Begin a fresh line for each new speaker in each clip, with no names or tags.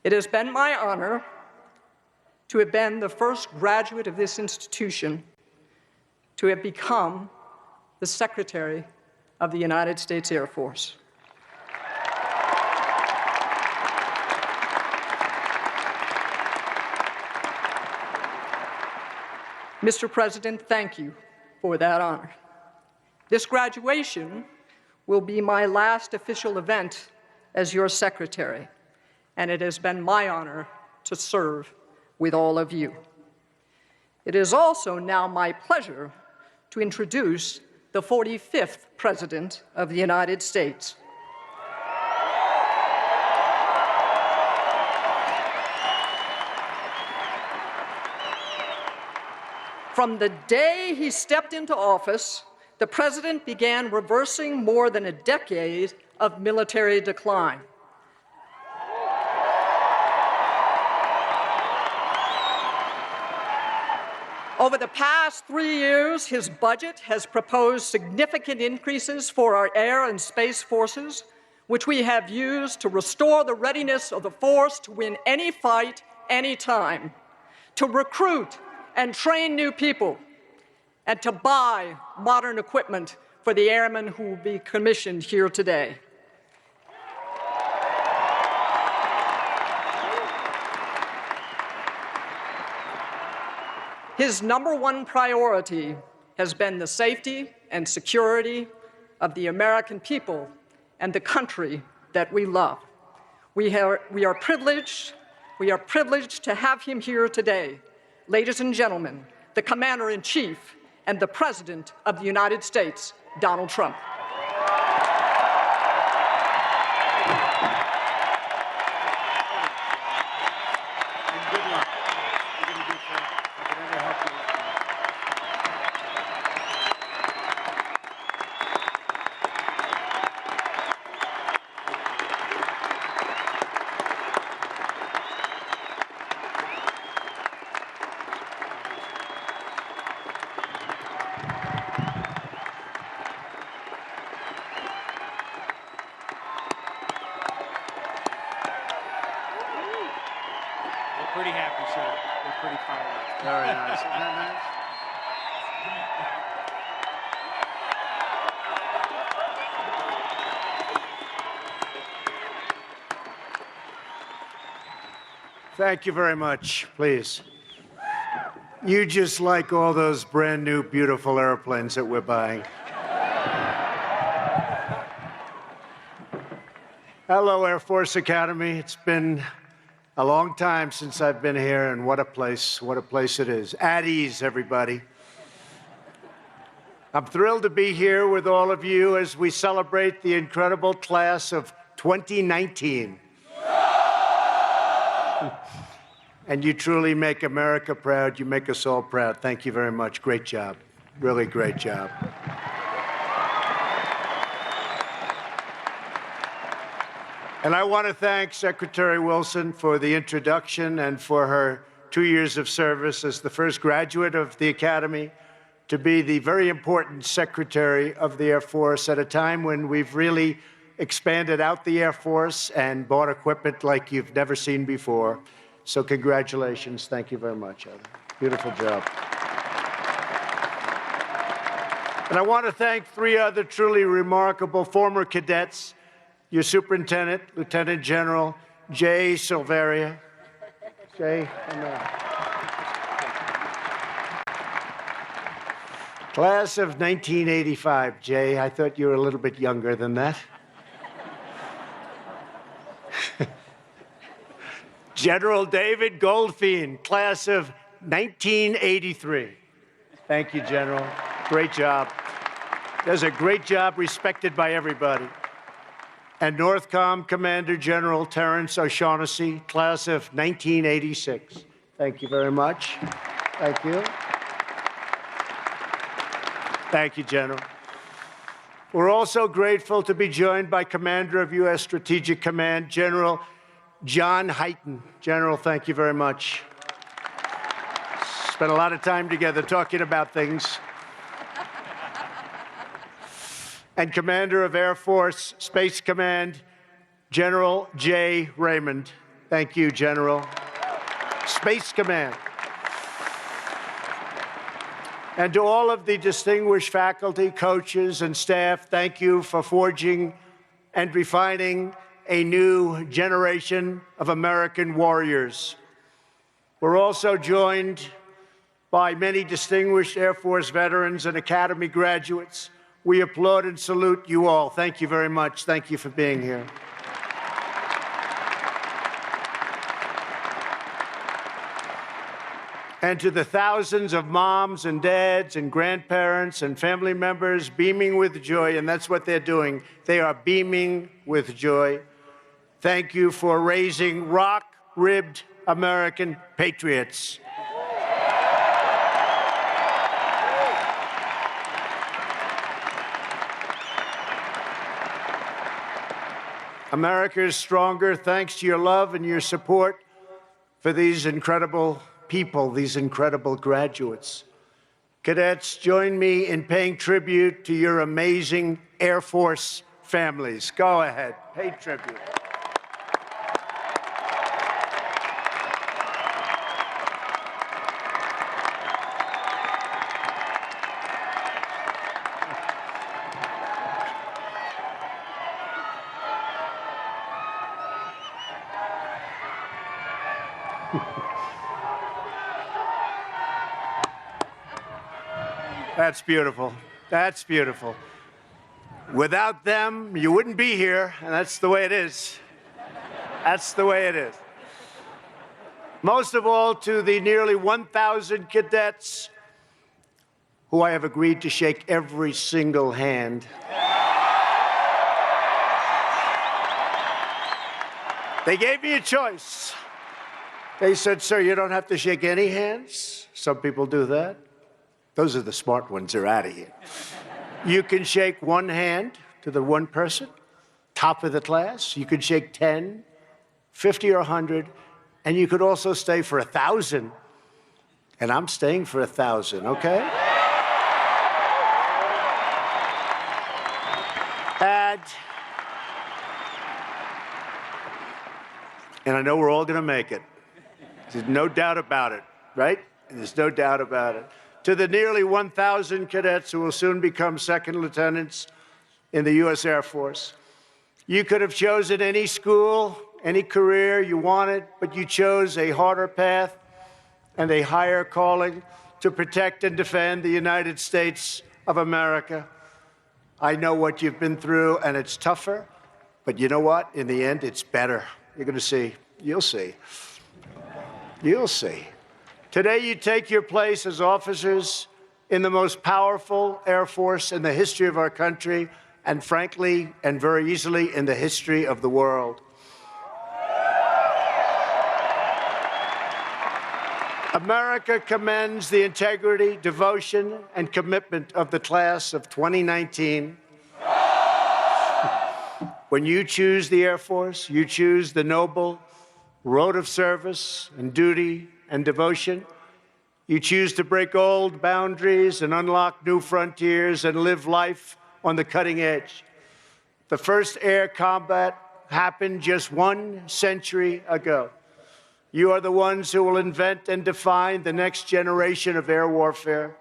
It has been my honor to have been the first graduate of this institution to have become the Secretary of the United States Air Force. Mr. President, thank you for that honor. This graduation will be my last official event as your secretary, and it has been my honor to serve with all of you. It is also now my pleasure to introduce the 45th President of the United States. From the day he stepped into office, the President began reversing more than a decade of military decline. Over the past 3 years, his budget has proposed significant increases for our air and space forces, which we have used to restore the readiness of the force to win any fight, anytime, to recruit and train new people, and to buy modern equipment for the airmen who will be commissioned here today. His #1 priority has been the safety and security of the American people and the country that we love. We are privileged to have him here today. Ladies and gentlemen, the Commander-in-Chief and the President of the United States, Donald Trump.
Pretty happy, sir. We're pretty fired up.
Very nice. Isn't that nice? Thank you very much, please. You just like all those brand new, beautiful airplanes that we're buying. Hello, Air Force Academy. It's been a long time since I've been here, and what a place it is. At ease, everybody. I'm thrilled to be here with all of you as we celebrate the incredible class of 2019. And you truly make America proud. You make us all proud. Thank you very much. Great job. Really great job. And I want to thank Secretary Wilson for the introduction and for her 2 years of service as the first graduate of the Academy to be the very important Secretary of the Air Force at a time when we've really expanded out the Air Force and bought equipment like you've never seen before. So congratulations. Thank you very much, Ellen. Beautiful job. And I want to thank 3 other truly remarkable former cadets, your Superintendent, Lieutenant General Jay Silveria. Jay, Class of 1985, Jay. I thought you were a little bit younger than that. General David Goldfein, class of 1983. Thank you, General. Great job. Does a great job, respected by everybody. And NORTHCOM Commander General Terrence O'Shaughnessy, class of 1986. Thank you very much. Thank you. Thank you, General. We're also grateful to be joined by Commander of U.S. Strategic Command, General John Hyten. General, thank you very much. Spent a lot of time together talking about things. And Commander of Air Force Space Command, General Jay Raymond. Thank you, General. Space Command. And to all of the distinguished faculty, coaches, and staff, thank you for forging and refining a new generation of American warriors. We're also joined by many distinguished Air Force veterans and Academy graduates. We applaud and salute you all. Thank you very much. Thank you for being here. And to the thousands of moms and dads and grandparents and family members beaming with joy, and that's what they're doing. They are beaming with joy. Thank you for raising rock-ribbed American patriots. America is stronger thanks to your love and your support for these incredible people, these incredible graduates. Cadets, join me in paying tribute to your amazing Air Force families. Go ahead, pay tribute. That's beautiful. That's beautiful. Without them, you wouldn't be here, and that's the way it is. That's the way it is. Most of all, to the nearly 1,000 cadets who I have agreed to shake every single hand. They gave me a choice. They said, sir, you don't have to shake any hands. Some people do that. Those are the smart ones. They're out of here. You can shake one hand to the one person, top of the class. You could shake 10, 50, or 100. And you could also stay for 1,000. And I'm staying for 1,000, okay? And I know we're all going to make it. There's no doubt about it, right? There's no doubt about it. To the nearly 1,000 cadets who will soon become second lieutenants in the U.S. Air Force, you could have chosen any school, any career you wanted, but you chose a harder path and a higher calling to protect and defend the United States of America. I know what you've been through, and it's tougher, but you know what? In the end, it's better. You're going to see. You'll see. You'll see. Today, you take your place as officers in the most powerful Air Force in the history of our country, and frankly, and very easily, in the history of the world. America commends the integrity, devotion, and commitment of the class of 2019. When you choose the Air Force, you choose the noble road of service and duty and devotion. You choose to break old boundaries and unlock new frontiers and live life on the cutting edge. The first air combat happened just 1 century ago. You are the ones who will invent and define the next generation of air warfare.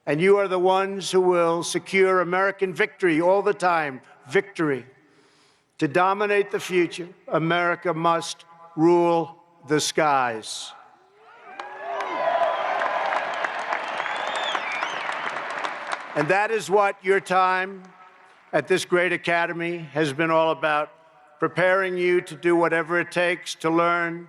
And you are the ones who will secure American victory all the time, victory. To dominate the future, America must rule the skies. And that is what your time at this great academy has been all about, preparing you to do whatever it takes to learn,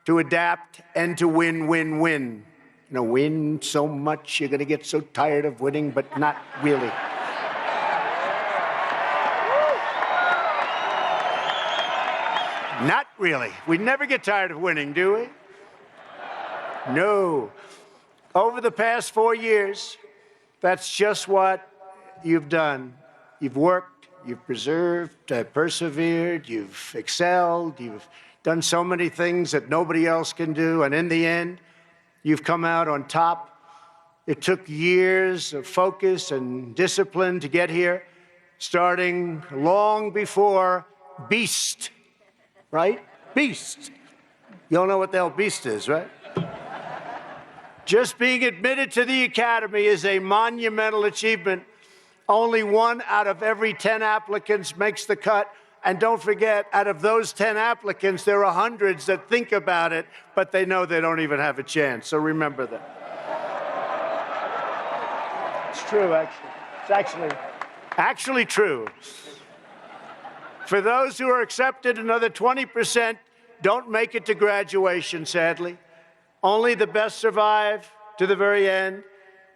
to adapt, and to win, win, win. You know, win so much, you're going to get so tired of winning, but not really. Not really. We never get tired of winning, do we? No. Over the past 4 years, that's just what you've done. You've worked, you've preserved, persevered, you've excelled, you've done so many things that nobody else can do, and in the end, you've come out on top. It took years of focus and discipline to get here, starting long before Beast, right? Beast. You all know what the hell beast is, right? Just being admitted to the Academy is a monumental achievement. Only 1 out of every 10 applicants makes the cut. And don't forget, out of those 10 applicants, there are hundreds that think about it, but they know they don't even have a chance. So remember that. It's true, actually. It's actually true. For those who are accepted, another 20% don't make it to graduation, sadly. Only the best survive to the very end.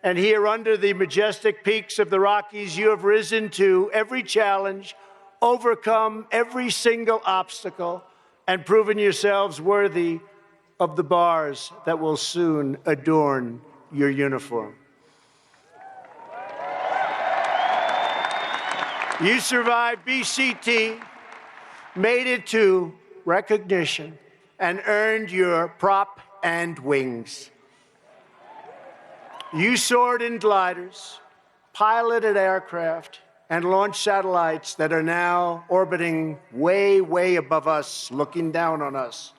And here under the majestic peaks of the Rockies, you have risen to every challenge, overcome every single obstacle, and proven yourselves worthy of the bars that will soon adorn your uniform. You survived BCT, made it to recognition, and earned your prop and wings. You soared in gliders, piloted aircraft, and launched satellites that are now orbiting way, way above us, looking down on us.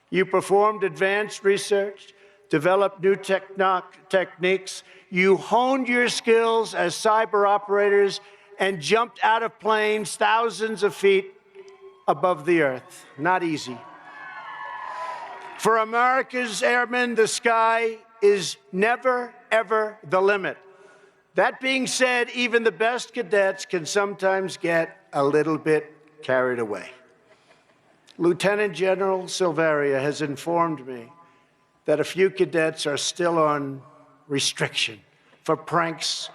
You performed advanced research, developed new techniques. You honed your skills as cyber operators and jumped out of planes thousands of feet above the earth. Not easy. For America's airmen, the sky is never, ever the limit. That being said, even the best cadets can sometimes get a little bit carried away. Lieutenant General Silveria has informed me that a few cadets are still on restriction for pranks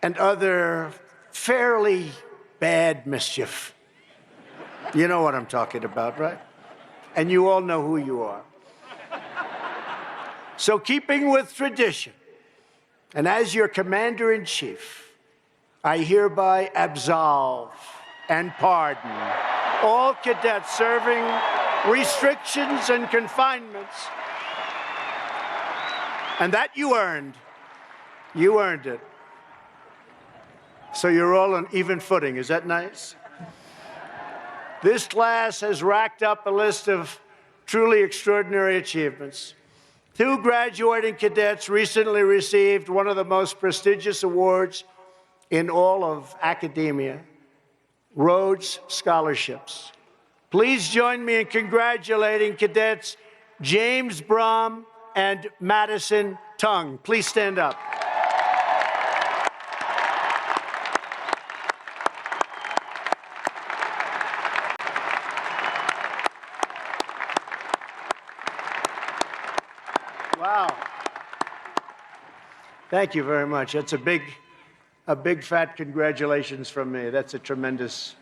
and other fairly bad mischief. You know what I'm talking about, right? And you all know who you are. So keeping with tradition, and as your commander-in-chief, I hereby absolve and pardon all cadets serving restrictions and confinements. And that you earned. You earned it. So you're all on even footing. Is that nice? This class has racked up a list of truly extraordinary achievements. 2 graduating cadets recently received one of the most prestigious awards in all of academia, Rhodes Scholarships. Please join me in congratulating cadets James Brom and Madison Tung. Please stand up. Wow. Thank you very much. That's a big fat congratulations from me. That's a tremendous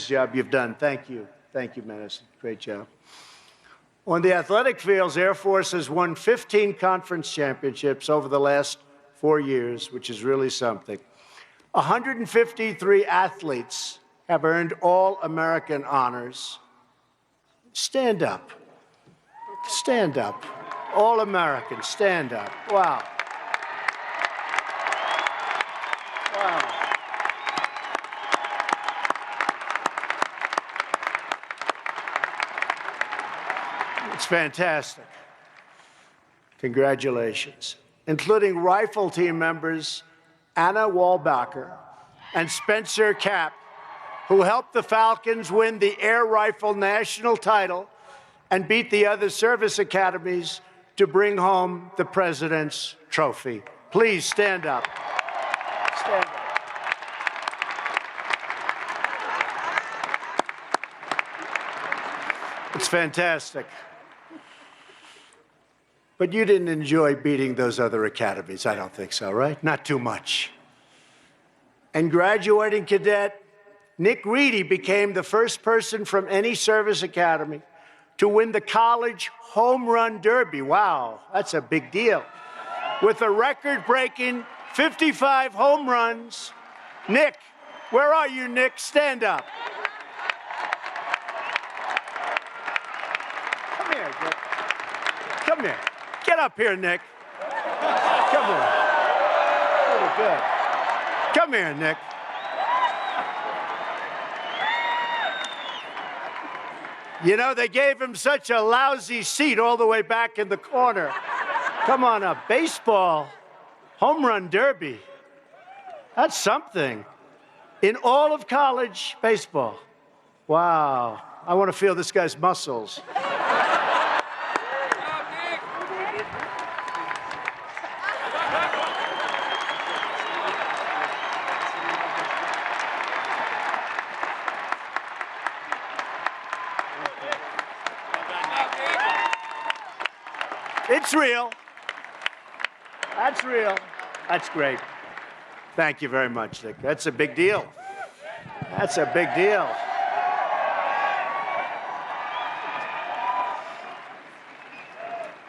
job you've done. Thank you. Thank you, Madison. Great job. On the athletic fields, Air Force has won 15 conference championships over the last 4 years, which is really something. 153 athletes have earned All-American honors. Stand up. Stand up. All-American, stand up. Wow. Wow. It's fantastic. Congratulations. Including rifle team members Anna Walbacher and Spencer Kapp, who helped the Falcons win the air rifle national title and beat the other service academies to bring home the President's Trophy. Please stand up. Stand up. It's fantastic. But you didn't enjoy beating those other academies. I don't think so, right? Not too much. And graduating cadet Nick Reedy became the first person from any service academy to win the college home run derby. Wow, that's a big deal. With a record-breaking 55 home runs. Nick, where are you, Nick? Stand up. Come here, Nick. Come here. Get up here, Nick. Come here. Really good. Come here, Nick. You know, they gave him such a lousy seat all the way back in the corner. Come on up. Baseball, home run derby. That's something. In all of college baseball. Wow. I want to feel this guy's muscles. It's real. That's real. That's great. Thank you very much, Dick. That's a big deal. That's a big deal.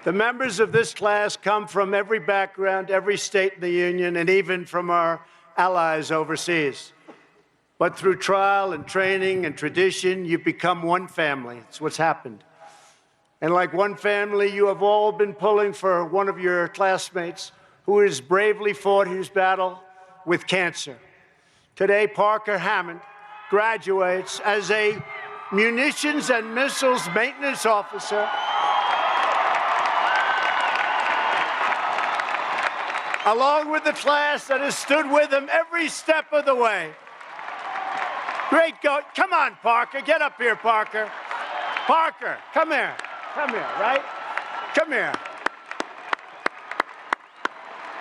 The members of this class come from every background, every state in the Union, and even from our allies overseas. But through trial and training and tradition, you've become one family. It's what's happened. And like one family, you have all been pulling for one of your classmates who has bravely fought his battle with cancer. Today, Parker Hammond graduates as a munitions and missiles maintenance officer, along with the class that has stood with him every step of the way. Great go. Come on, Parker. Get up here, Parker. Parker, come here. Come here, right? Come here.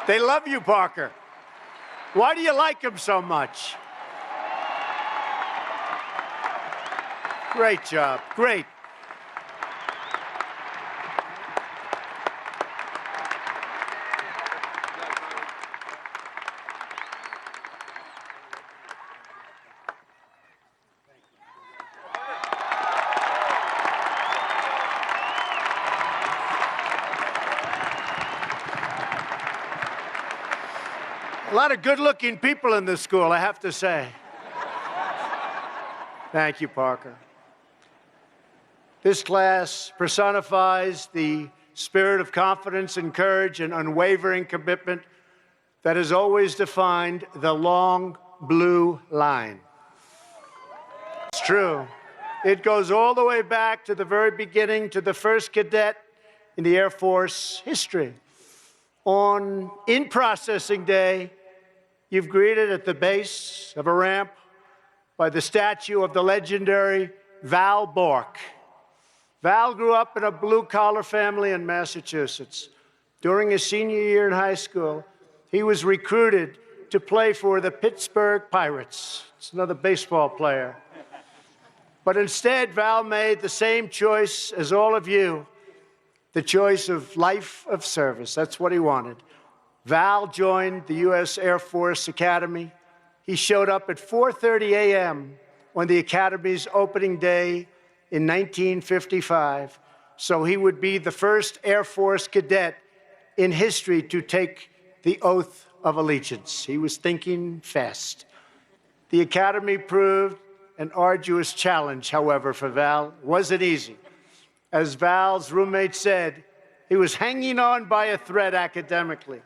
They love you, Parker. Why do you like him so much? Great job. Great. A lot of good-looking people in this school, I have to say. Thank you, Parker. This class personifies the spirit of confidence and courage and unwavering commitment that has always defined the long blue line. It's true. It goes all the way back to the very beginning, to the first cadet in the Air Force history. On in-processing day, you've greeted at the base of a ramp by the statue of the legendary Val Bork. Val grew up in a blue-collar family in Massachusetts. During his senior year in high school, he was recruited to play for the Pittsburgh Pirates. It's another baseball player. But instead, Val made the same choice as all of you, the choice of life of service. That's what he wanted. Val joined the U.S. Air Force Academy. He showed up at 4:30 a.m. on the Academy's opening day in 1955, so he would be the first Air Force cadet in history to take the oath of allegiance. He was thinking fast. The Academy proved an arduous challenge, however, for Val. It wasn't easy. As Val's roommate said, he was hanging on by a thread academically.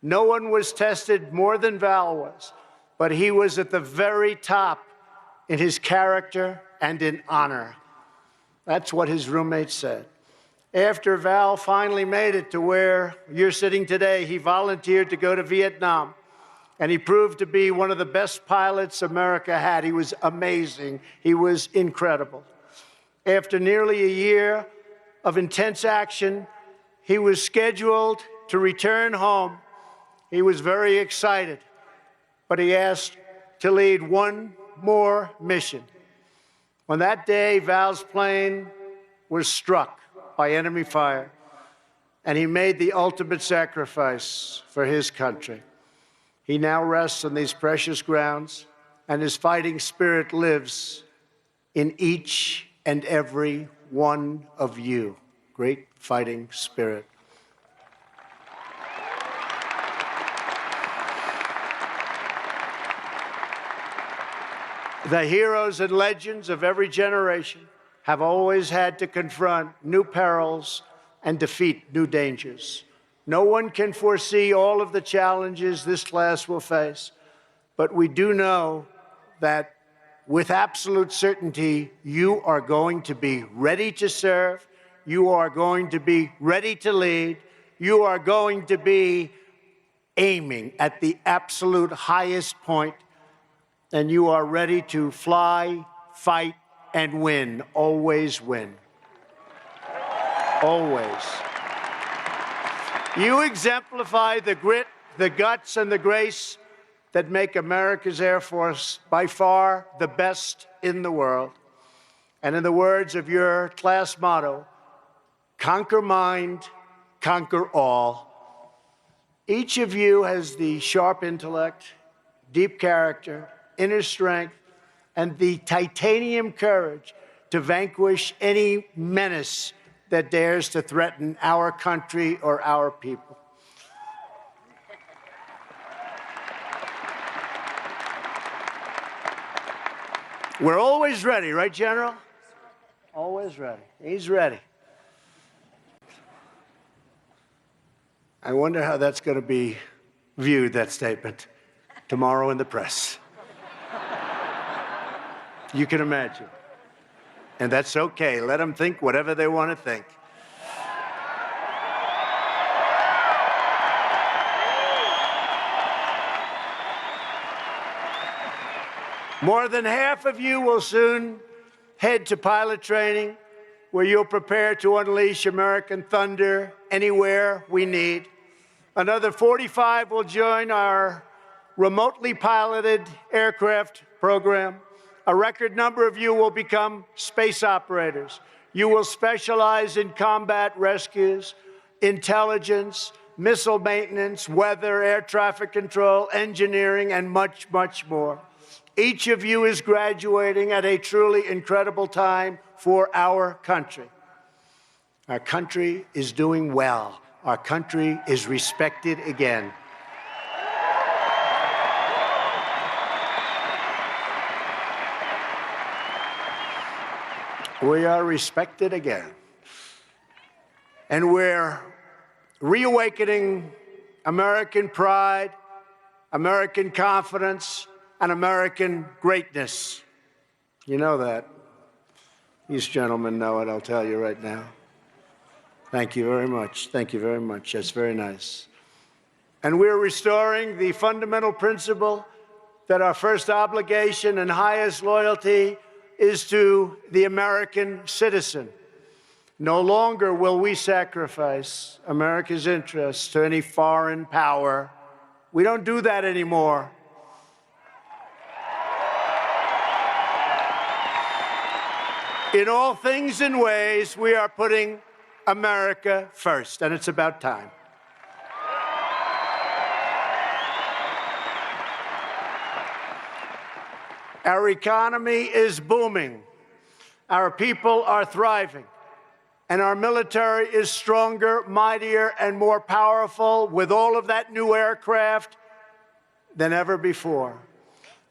No one was tested more than Val was, but he was at the very top in his character and in honor. That's what his roommate said. After Val finally made it to where you're sitting today, he volunteered to go to Vietnam, and he proved to be one of the best pilots America had. He was amazing. He was incredible. After nearly a year of intense action, he was scheduled to return home. He was very excited, but he asked to lead one more mission. On that day, Val's plane was struck by enemy fire, and he made the ultimate sacrifice for his country. He now rests on these precious grounds, and his fighting spirit lives in each and every one of you. Great fighting spirit. The heroes and legends of every generation have always had to confront new perils and defeat new dangers. No one can foresee all of the challenges this class will face, but we do know that with absolute certainty, you are going to be ready to serve. You are going to be ready to lead. You are going to be aiming at the absolute highest point, and you are ready to fly, fight, and win. Always win. Always. You exemplify the grit, the guts, and the grace that make America's Air Force by far the best in the world. And in the words of your class motto, conquer mind, conquer all. Each of you has the sharp intellect, deep character, inner strength, and the titanium courage to vanquish any menace that dares to threaten our country or our people. We're always ready, right, General? Always ready. He's ready. I wonder how that's going to be viewed, that statement, tomorrow in the press. You can imagine. And that's okay. Let them think whatever they want to think. More than half of you will soon head to pilot training, where you'll prepare to unleash American thunder anywhere we need. Another 45 will join our remotely piloted aircraft program. A record number of you will become space operators. You will specialize in combat rescues, intelligence, missile maintenance, weather, air traffic control, engineering, and much, much more. Each of you is graduating at a truly incredible time for our country. Our country is doing well. Our country is respected again. We are respected again. And we're reawakening American pride, American confidence, and American greatness. You know that. These gentlemen know it, I'll tell you right now. Thank you very much. Thank you very much. That's very nice. And we're restoring the fundamental principle that our first obligation and highest loyalty is to the American citizen. No longer will we sacrifice America's interests to any foreign power. We don't do that anymore. In all things and ways, we are putting America first, and it's about time. Our economy is booming. Our people are thriving. And our military is stronger, mightier, and more powerful with all of that new aircraft than ever before.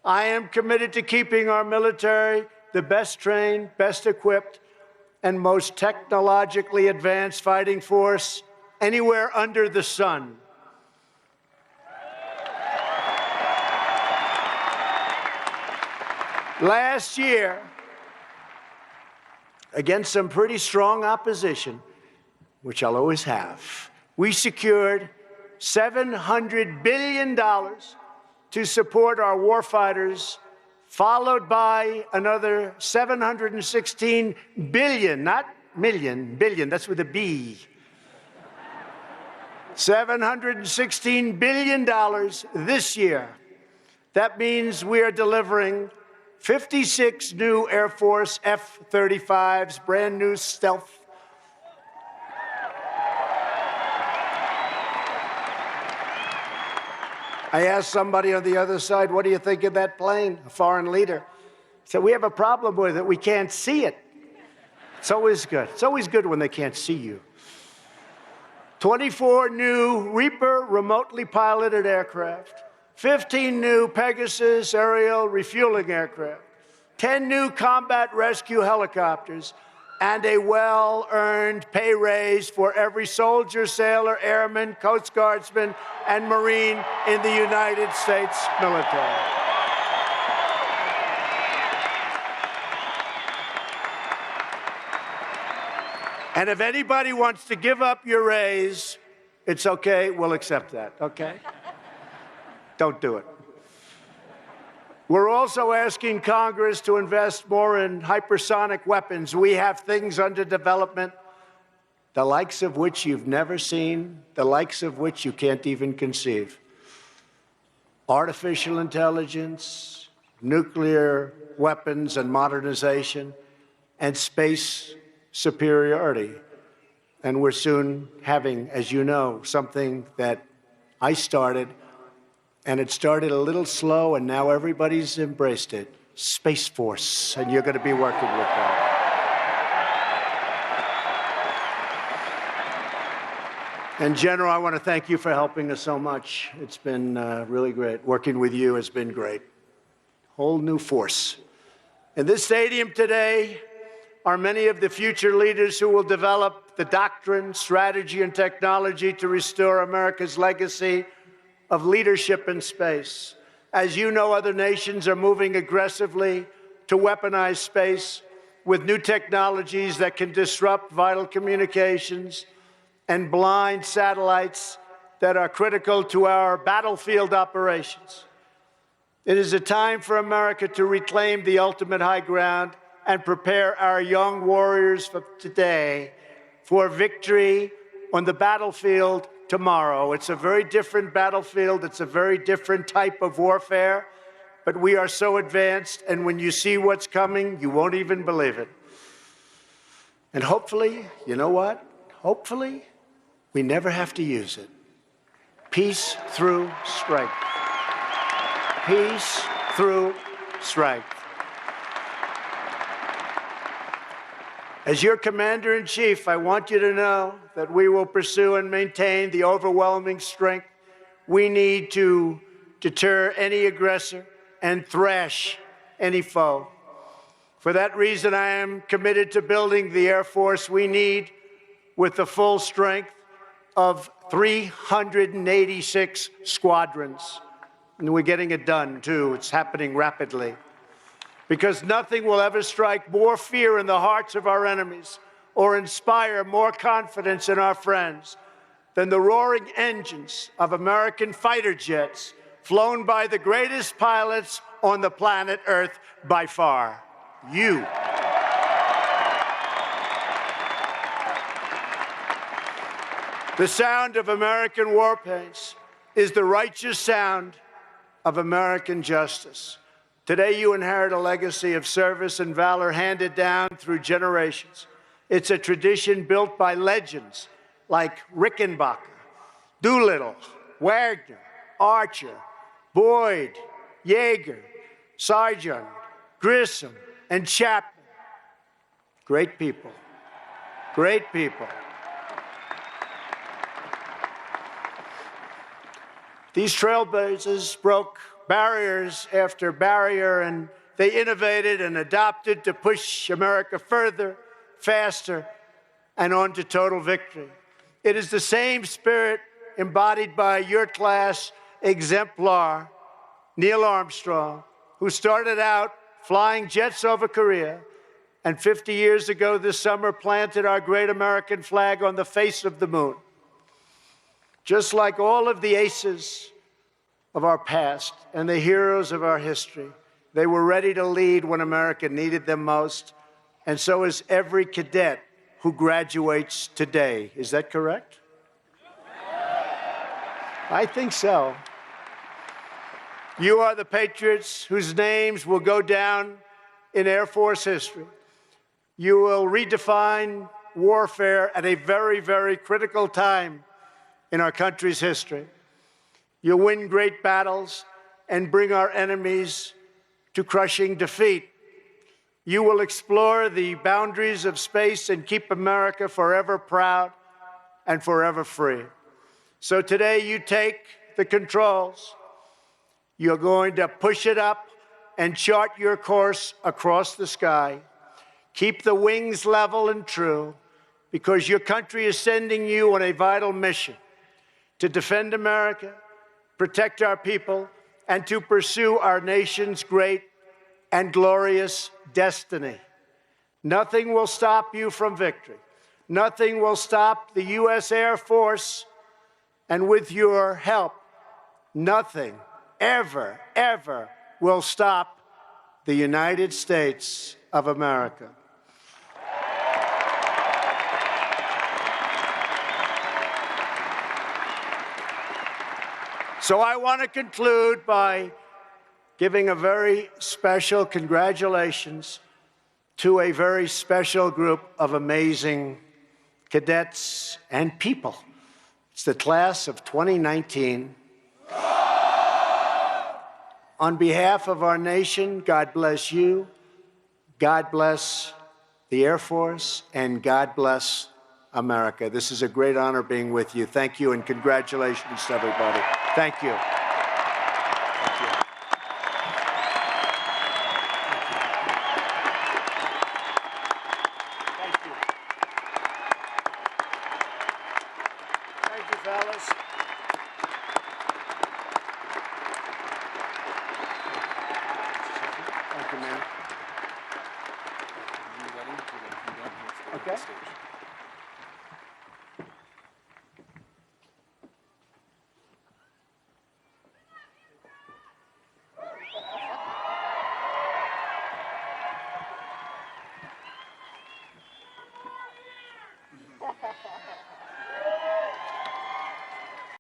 I am committed to keeping our military the best trained, best equipped, and most technologically advanced fighting force anywhere under the sun. Last year, against some pretty strong opposition, which I'll always have, we secured $700 billion to support our warfighters, followed by another $716 billion, not million, billion, that's with a B. $716 billion this year. That means we are delivering 56 new Air Force F-35s, brand new stealth. I asked somebody on the other side, what do you think of that plane? A foreign leader. He said, we have a problem with it. We can't see it. It's always good. It's always good when they can't see you. 24 new Reaper remotely piloted aircraft. 15 new Pegasus aerial refueling aircraft, 10 new combat rescue helicopters, and a well-earned pay raise for every soldier, sailor, airman, Coast Guardsman, and Marine in the United States military. And if anybody wants to give up your raise, it's okay, we'll accept that, okay? Don't do it. We're also asking Congress to invest more in hypersonic weapons. We have things under development, the likes of which you've never seen, the likes of which you can't even conceive. Artificial intelligence, nuclear weapons and modernization, and space superiority. And we're soon having, as you know, something that I started, and it started a little slow, and now everybody's embraced it, Space Force, and you're going to be working with that. And General, I want to thank you for helping us so much. It's been really great. Working with you has been great. Whole new force. In this stadium today are many of the future leaders who will develop the doctrine, strategy, and technology to restore America's legacy of leadership in space. As you know, other nations are moving aggressively to weaponize space with new technologies that can disrupt vital communications and blind satellites that are critical to our battlefield operations. It is a time for America to reclaim the ultimate high ground and prepare our young warriors for today for victory on the battlefield tomorrow. It's a very different battlefield. It's a very different type of warfare, but we are so advanced, and when you see what's coming, you won't even believe it. And hopefully, you know what? Hopefully, we never have to use it. Peace through strength. Peace through strength. As your commander-in-chief, I want you to know that we will pursue and maintain the overwhelming strength we need to deter any aggressor and thrash any foe. For that reason, I am committed to building the Air Force we need with the full strength of 386 squadrons. And we're getting it done, too. It's happening rapidly. Because nothing will ever strike more fear in the hearts of our enemies or inspire more confidence in our friends than the roaring engines of American fighter jets flown by the greatest pilots on the planet Earth by far. You. The sound of American warpaints is the righteous sound of American justice. Today, you inherit a legacy of service and valor handed down through generations. It's a tradition built by legends like Rickenbacker, Doolittle, Wagner, Archer, Boyd, Yeager, Sargent, Grissom, and Chapman. Great people. Great people. These trailblazers broke barriers after barrier, and they innovated and adapted to push America further, faster, and on to total victory. It is the same spirit embodied by your class exemplar, Neil Armstrong, who started out flying jets over Korea, and 50 years ago this summer planted our great American flag on the face of the moon. Just like all of the aces of our past and the heroes of our history, they were ready to lead when America needed them most, and so is every cadet who graduates today. Is that correct? I think so. You are the patriots whose names will go down in Air Force history. You will redefine warfare at a very, very critical time in our country's history. You'll win great battles and bring our enemies to crushing defeat. You will explore the boundaries of space and keep America forever proud and forever free. So today you take the controls. You're going to push it up and chart your course across the sky. Keep the wings level and true, because your country is sending you on a vital mission to defend America, protect our people, and to pursue our nation's great and glorious destiny. Nothing will stop you from victory. Nothing will stop the U.S. Air Force, and with your help, nothing ever, ever will stop the United States of America. So I want to conclude by giving a very special congratulations to a very special group of amazing cadets and people. It's the class of 2019. On behalf of our nation, God bless you, God bless the Air Force, and God bless America. This is a great honor being with you. Thank you, and congratulations to everybody. Thank you. Thank you. Thank you. Thank you, fellas. Thank you, man. Okay.